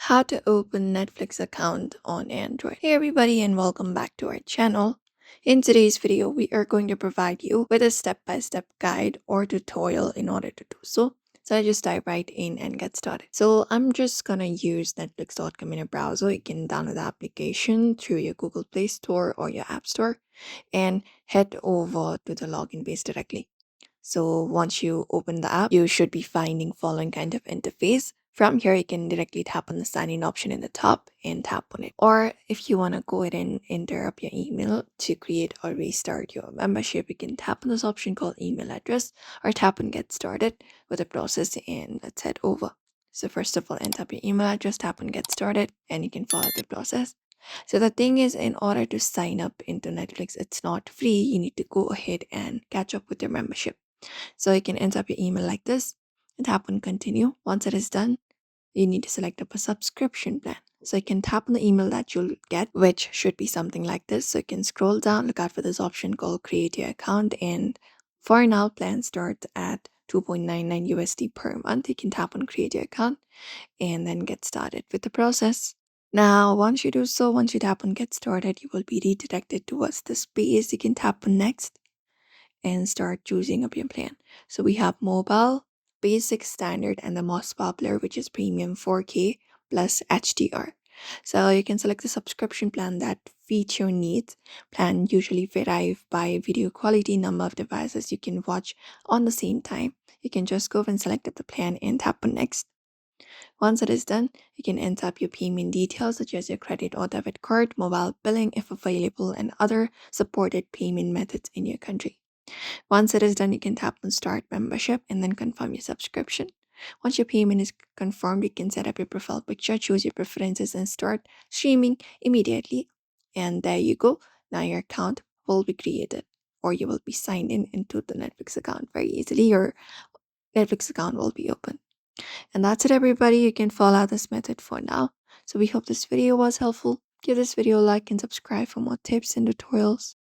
How to open Netflix account on Android. Hey everybody and welcome back to our channel. In today's video, we are going to provide you with a step-by-step guide or tutorial in order to do so. So I just dive right in and get started. So I'm just gonna use netflix.com in a browser. You can download the application through your Google Play Store or your App Store and head over to the login page directly. So once you open the app, you should be finding following kind of interface. From here, you can directly tap on the sign in option in the top and tap on it. Or if you want to go ahead and enter up your email to create or restart your membership, you can tap on this option called email address or tap on get started with the process and let's head over. So first of all, enter up your email address, tap on get started and you can follow the process. So the thing is, in order to sign up into Netflix, it's not free. You need to go ahead and catch up with your membership. So you can enter up your email like this and tap on continue. Once it is done, you need to select up a subscription plan. So you can tap on the email that you'll get, which should be something like this. So you can scroll down, look out for this option called create your account. And for now, plan starts at 2.99 USD per month. You can tap on create your account and then get started with the process. Now, once you do so, once you tap on get started, you will be redirected towards this page. You can tap on next and start choosing up your plan. So we have mobile, basic, standard, and the most popular, which is premium 4K plus HDR. So you can select the subscription plan that fits your needs. Plan usually vary by video quality, number of devices you can watch on the same time. You can just go and select the plan and tap on next. Once it is done, you can enter up your payment details such as your credit or debit card, mobile billing if available, and other supported payment methods in your country. Once it is done, you can tap on start membership and then confirm your subscription. Once your payment is confirmed, you can set up your profile picture, choose your preferences, and start streaming immediately. And there you go. Now your account will be created or you will be signed in into the Netflix account very easily. Your Netflix account will be open. And that's it, everybody. You can follow this method for now. So we hope this video was helpful. Give this video a like and subscribe for more tips and tutorials.